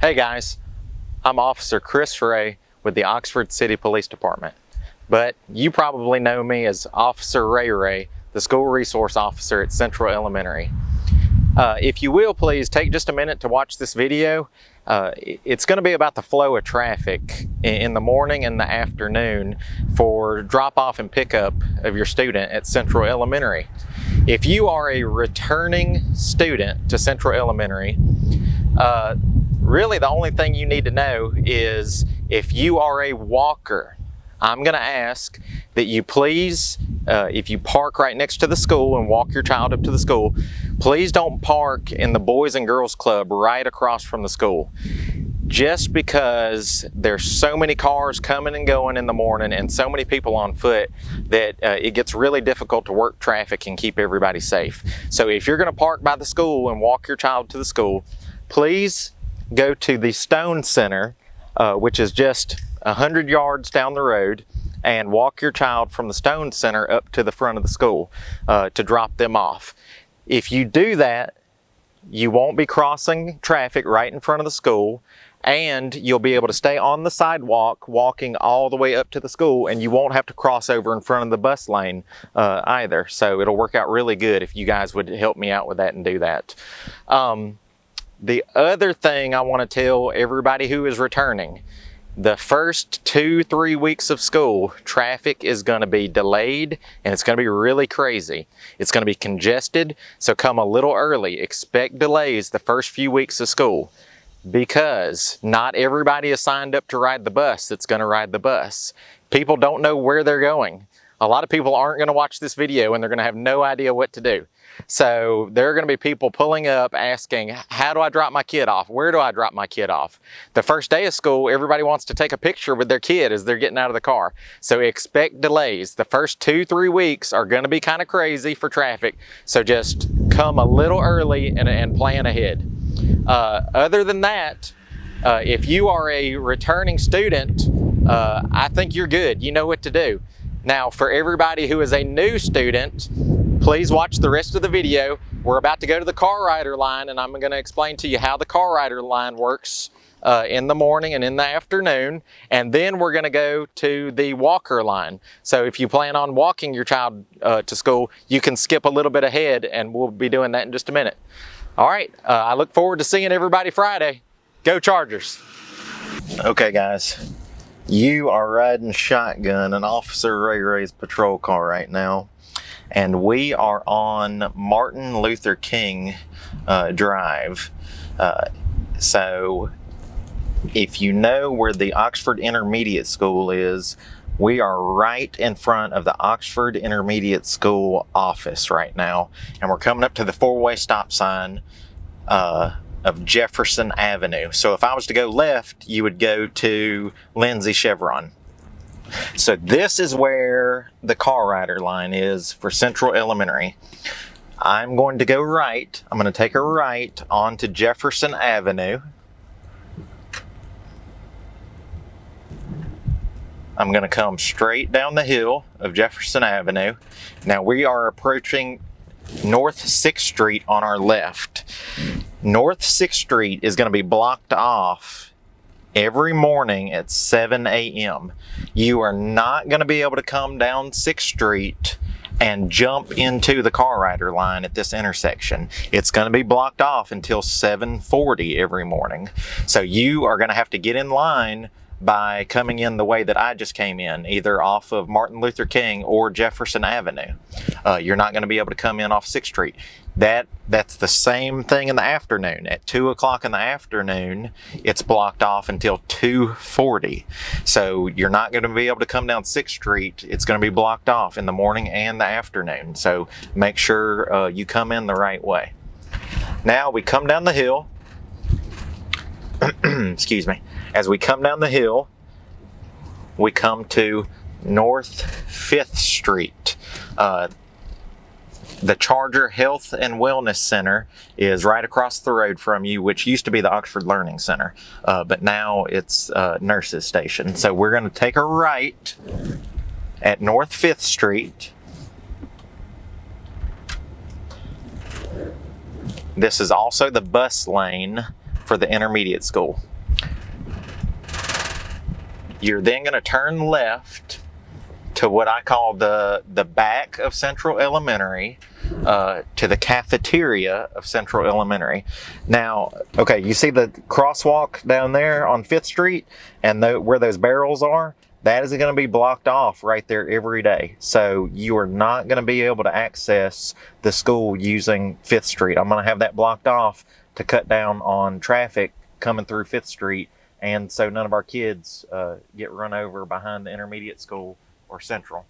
Hey guys, I'm Officer Chris Wray with the Oxford City Police Department, but you probably know me as Officer Wray, the School Resource Officer at Central Elementary. If you will, please take just a minute to watch this video. It's going to be about the flow of traffic in the morning and the afternoon for drop-off and pickup of your student at Central Elementary. If you are a returning student to Central Elementary, really the only thing you need to know is if you are a walker, I'm going to ask that you please, if you park right next to the school and walk your child up to the school, please don't park in the Boys and Girls Club right across from the school. Just because there's so many cars coming and going in the morning and so many people on foot that it gets really difficult to work traffic and keep everybody safe. So if you're going to park by the school and walk your child to the school, please go to the Stone Center, which is just 100 yards down the road, and walk your child from the Stone Center up to the front of the school to drop them off. If you do that, you won't be crossing traffic right in front of the school, and you'll be able to stay on the sidewalk walking all the way up to the school, and you won't have to cross over in front of the bus lane either. So it'll work out really good if you guys would help me out with that and do that. The other thing I want to tell everybody who is returning, the first 2-3 weeks of school, traffic is going to be delayed and it's going to be really crazy. It's going to be congested, so come a little early. Expect delays the first few weeks of school because not everybody is signed up to ride the bus that's going to ride the bus. People don't know where they're going. A lot of people aren't going to watch this video and they're going to have no idea what to do. So there are going to be people pulling up asking, how do I drop my kid off? Where do I drop my kid off? The first day of school, everybody wants to take a picture with their kid as they're getting out of the car. So expect delays. The first 2-3 weeks are going to be kind of crazy for traffic. So just come a little early and plan ahead. Other than that, if you are a returning student, I think you're good. You know what to do. Now, for everybody who is a new student, please watch the rest of the video. We're about to go to the car rider line, and I'm going to explain to you how the car rider line works in the morning and in the afternoon. And then we're going to go to the walker line. So if you plan on walking your child to school, you can skip a little bit ahead, and we'll be doing that in just a minute. All right, I look forward to seeing everybody Friday. Go Chargers. Okay, guys. You are riding shotgun in Officer Wray's patrol car right now, and we are on Martin Luther King Drive. So if you know where the Oxford Intermediate School is, we are right in front of the Oxford Intermediate School office right now, and we're coming up to the four-way stop sign of Jefferson Avenue. So if I was to go left, you would go to Lindsay Chevron. So this is where the car rider line is for Central Elementary. I'm going to go right. I'm going to take a right onto Jefferson Avenue. I'm going to come straight down the hill of Jefferson Avenue. Now we are approaching North 6th Street on our left. North 6th Street is going to be blocked off every morning at 7 a.m. You are not going to be able to come down 6th Street and jump into the car rider line at this intersection. It's going to be blocked off until 7:40 every morning. So you are going to have to get in line by coming in the way that I just came in, either off of Martin Luther King or Jefferson Avenue. You're not going to be able to come in off 6th Street. That's the same thing in the afternoon. At 2 o'clock in the afternoon, it's blocked off until 2:40. So you're not going to be able to come down 6th Street. It's going to be blocked off in the morning and the afternoon. So make sure you come in the right way. Now we come down the hill. Excuse me. As we come down the hill, we come to North 5th Street. The Charger Health and Wellness Center is right across the road from you, which used to be the Oxford Learning Center, but now it's Nurses Station. So we're going to take a right at North 5th Street. This is also the bus lane for the intermediate school. You're then going to turn left to what I call the back of Central Elementary, to the cafeteria of Central Elementary. Now, okay, you see the crosswalk down there on 5th Street and where those barrels are? That is going to be blocked off right there every day. So you are not going to be able to access the school using 5th Street. I'm going to have that blocked off to cut down on traffic coming through 5th Street, and so none of our kids get run over behind the intermediate school or Central.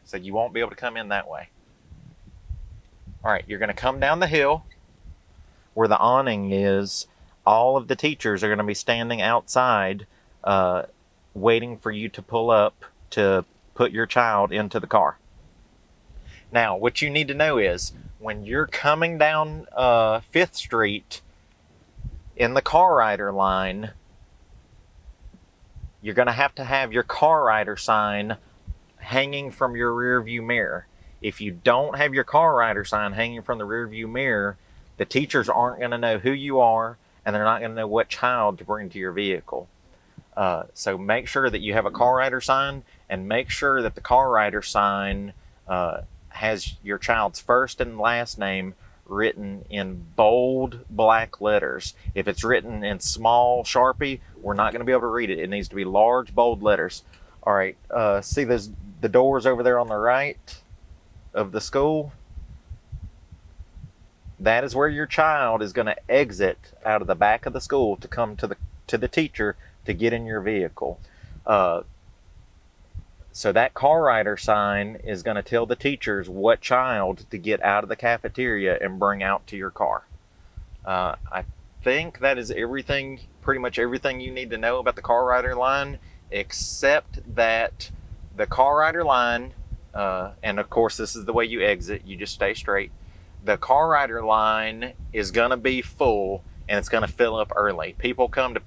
So you won't be able to come in that way. All right, you're going to come down the hill where the awning is. All of the teachers are going to be standing outside waiting for you to pull up to put your child into the car. Now, what you need to know is when you're coming down 5th Street in the car rider line, you're going to have your car rider sign hanging from your rear view mirror. If you don't have your car rider sign hanging from the rear view mirror, the teachers aren't going to know who you are, and they're not going to know what child to bring to your vehicle. So make sure that you have a car rider sign, and make sure that the car rider sign has your child's first and last name written in bold black letters. If it's written in small Sharpie, we're not going to be able to read it. It needs to be large, bold letters. All right, see the doors over there on the right of the school? That is where your child is going to exit out of the back of the school to come to the teacher to get in your vehicle. So that car rider sign is going to tell the teachers what child to get out of the cafeteria and bring out to your car. I think that is everything, pretty much everything you need to know about the car rider line, except that the car rider line, and of course this is the way you exit, you just stay straight. The car rider line is going to be full, and it's going to fill up early. People come to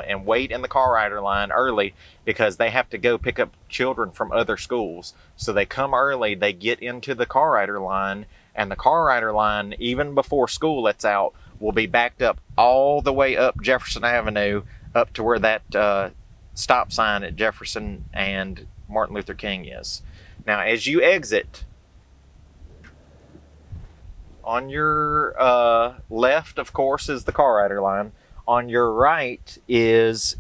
and wait in the car rider line early because they have to go pick up children from other schools. So they come early, they get into the car rider line, and the car rider line, even before school lets out, will be backed up all the way up Jefferson Avenue, up to where that stop sign at Jefferson and Martin Luther King is. Now, as you exit, on your left, of course, is the car rider line. On your right is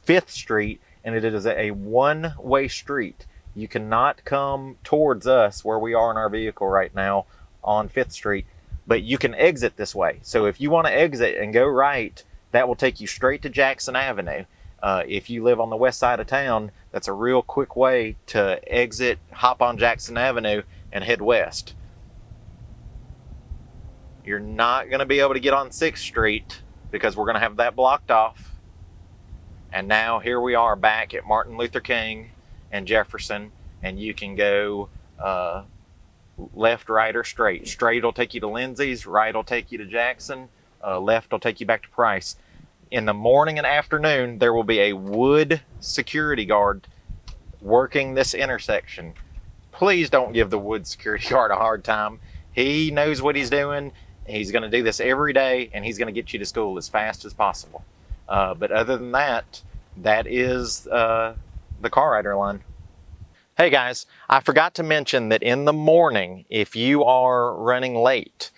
5th Street, and it is a one-way street. You cannot come towards us where we are in our vehicle right now on 5th Street, but you can exit this way. So if you want to exit and go right, that will take you straight to Jackson Avenue. If you live on the west side of town, that's a real quick way to exit, hop on Jackson Avenue, and head west. You're not going to be able to get on 6th Street because we're going to have that blocked off. And now here we are back at Martin Luther King and Jefferson, and you can go left, right, or straight. Straight will take you to Lindsay's, right will take you to Jackson, left will take you back to Price. In the morning and afternoon, there will be a wood security guard working this intersection. Please don't give the wood security guard a hard time. He knows what he's doing. He's going to do this every day, and he's going to get you to school as fast as possible. But other than that, that is the car rider line. Hey guys, I forgot to mention that in the morning, if you are running late,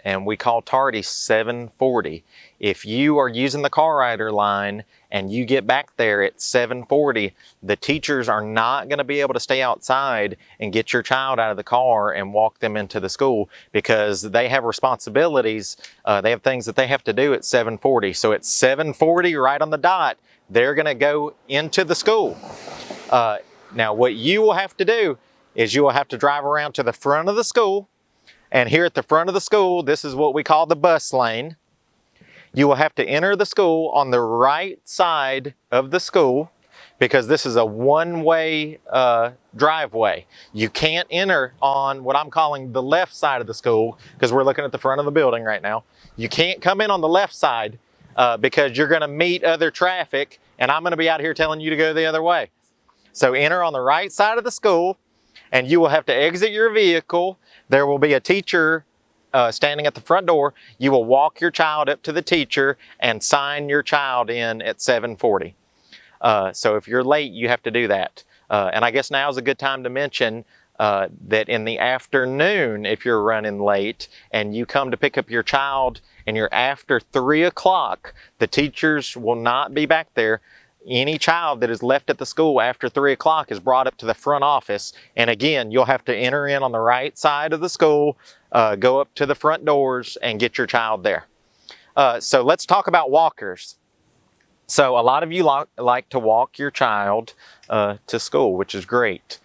and we call tardy 7:40, if you are using the car rider line and you get back there at 7:40, the teachers are not going to be able to stay outside and get your child out of the car and walk them into the school, because they have responsibilities. They have things that they have to do at 7:40. So at 7:40, right on the dot, they're going to go into the school. Now, what you will have to do is you will have to drive around to the front of the school. And here at the front of the school, this is what we call the bus lane. You will have to enter the school on the right side of the school, because this is a one-way driveway. You can't enter on what I'm calling the left side of the school, because we're looking at the front of the building right now. You can't come in on the left side because you're going to meet other traffic, and I'm going to be out here telling you to go the other way. So enter on the right side of the school, and you will have to exit your vehicle. There will be a teacher standing at the front door, you will walk your child up to the teacher and sign your child in at 7:40. So if you're late, you have to do that. And I guess now is a good time to mention that in the afternoon, if you're running late and you come to pick up your child and you're after 3 o'clock, the teachers will not be back there. Any child that is left at the school after 3 o'clock is brought up to the front office. And again, you'll have to enter in on the right side of the school, go up to the front doors and get your child there. So let's talk about walkers. So a lot of you like to walk your child to school, which is great.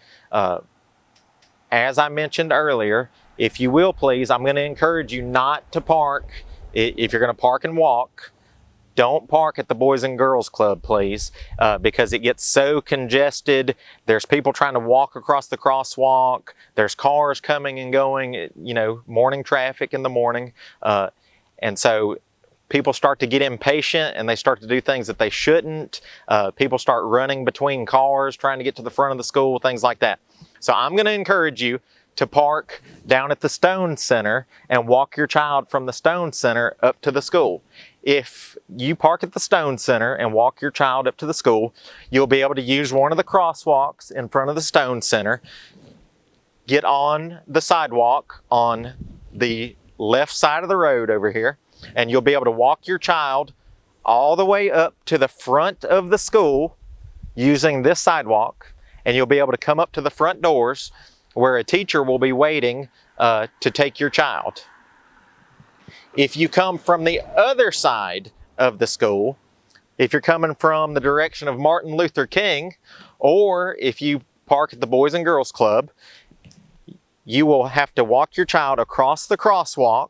As I mentioned earlier, if you will please, I'm going to encourage you not to park. If you're going to park and walk, don't park at the Boys and Girls Club, please, because it gets so congested. There's people trying to walk across the crosswalk. There's cars coming and going, you know, morning traffic in the morning. And so people start to get impatient and they start to do things that they shouldn't. People start running between cars, trying to get to the front of the school, things like that. So I'm going to encourage you to park down at the Stone Center and walk your child from the Stone Center up to the school. If you park at the Stone Center and walk your child up to the school, you'll be able to use one of the crosswalks in front of the Stone Center, get on the sidewalk on the left side of the road over here, and you'll be able to walk your child all the way up to the front of the school using this sidewalk, and you'll be able to come up to the front doors where a teacher will be waiting to take your child. If you come from the other side of the school, if you're coming from the direction of Martin Luther King, or if you park at the Boys and Girls Club, you will have to walk your child across the crosswalk,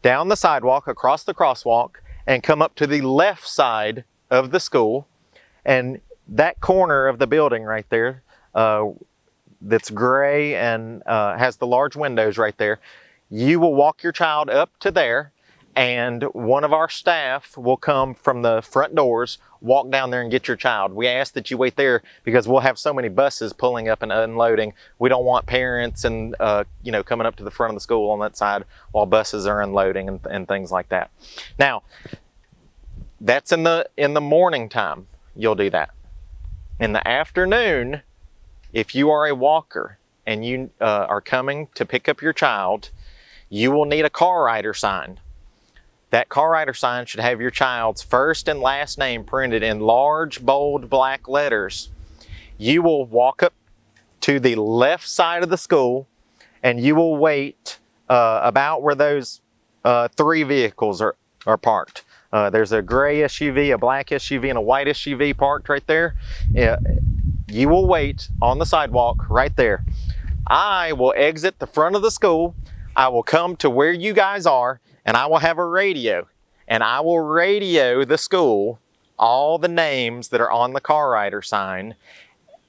down the sidewalk, across the crosswalk, and come up to the left side of the school. And that corner of the building right there, that's gray and has the large windows right there, you will walk your child up to there, and one of our staff will come from the front doors, walk down there and get your child. We ask that you wait there because we'll have so many buses pulling up and unloading. We don't want parents and coming up to the front of the school on that side while buses are unloading and things like that. Now, that's in the morning time. You'll do that. In the afternoon, if you are a walker and you are coming to pick up your child, you will need a car rider sign. That car rider sign should have your child's first and last name printed in large, bold, black letters. You will walk up to the left side of the school and you will wait about where those 3 vehicles are parked. There's a gray SUV, a black SUV, and a white SUV parked right there. You will wait on the sidewalk right there. I will exit the front of the school. I will come to where you guys are, and I will have a radio, and I will radio the school all the names that are on the car rider sign.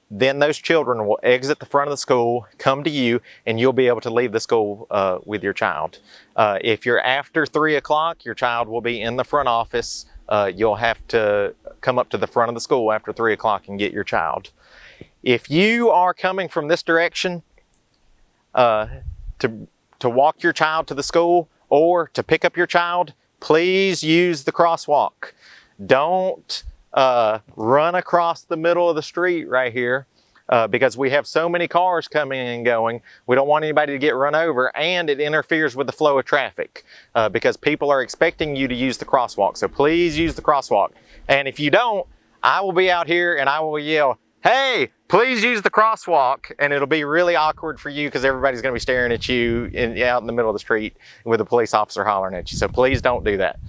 Then those children will exit the front of the school, come to you, and you'll be able to leave the school with your child. If you're after 3 o'clock, your child will be in the front office. You'll have to come up to the front of the school after 3 o'clock and get your child. If you are coming from this direction to walk your child to the school or to pick up your child, please use the crosswalk. Don't run across the middle of the street right here because we have so many cars coming and going. We don't want anybody to get run over, and it interferes with the flow of traffic because people are expecting you to use the crosswalk. So please use the crosswalk. And if you don't, I will be out here and I will yell, "Hey, please use the crosswalk," and it'll be really awkward for you because everybody's going to be staring at you out in the middle of the street with a police officer hollering at you. So please don't do that.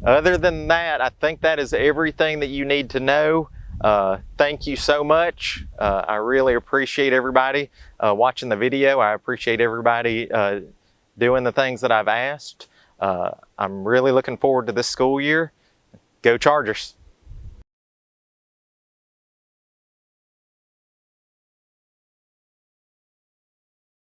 Other than that, I think that is everything that you need to know. Thank you so much. I really appreciate everybody watching the video. I appreciate everybody doing the things that I've asked. I'm really looking forward to this school year. Go Chargers.